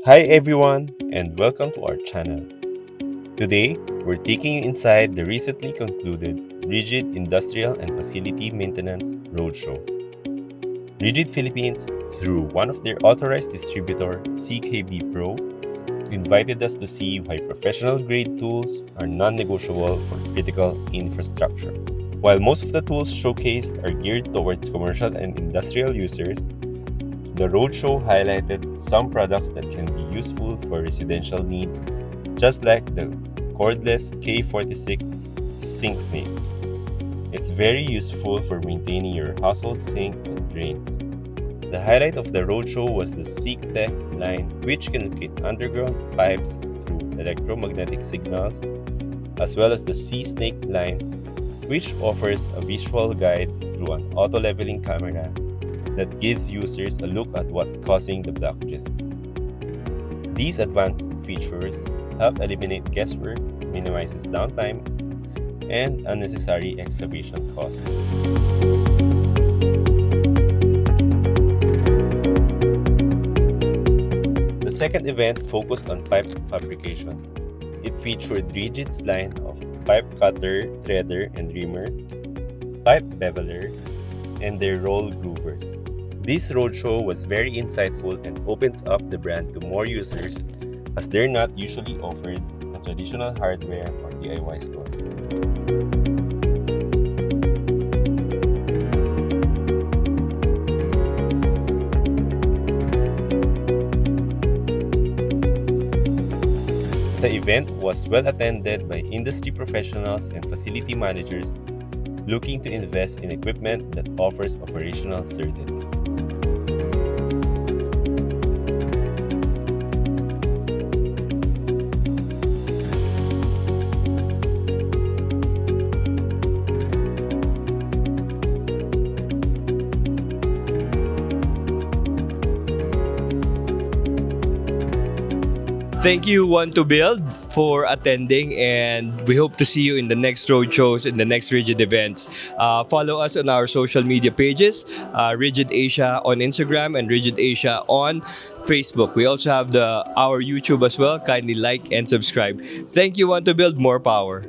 Hi everyone, and welcome to our channel. Today, we're taking you inside the recently concluded RIDGID Industrial and Facility Maintenance Roadshow. RIDGID Philippines, through one of their authorized distributor, CKB Pro, invited us to see why professional-grade tools are non-negotiable for critical infrastructure. While most of the tools showcased are geared towards commercial and industrial users, the roadshow highlighted some products that can be useful for residential needs, just like the cordless K46 sink snake. It's very useful for maintaining your household sink and drains. The highlight of the roadshow was the SeekTech line, which can locate underground pipes through electromagnetic signals, as well as the Sea-Snake line, which offers a visual guide through an auto-leveling camera that gives users a look at what's causing the blockages. These advanced features help eliminate guesswork, minimizes downtime, and unnecessary excavation costs. The second event focused on pipe fabrication. It featured RIDGID's line of pipe cutter, threader, and reamer, pipe beveler, and their roll groovers. This roadshow was very insightful and opens up the brand to more users as they're not usually offered in traditional hardware or DIY stores. The event was well attended by industry professionals and facility managers looking to invest in equipment that offers operational certainty. Thank you, Want to Build, for attending, and we hope to see you in the next road shows, in the next RIDGID events. Follow us on our social media pages, RIDGID Asia on Instagram and RIDGID Asia on Facebook. We also have our YouTube as well. Kindly like and subscribe. Thank you, Want to Build. More power.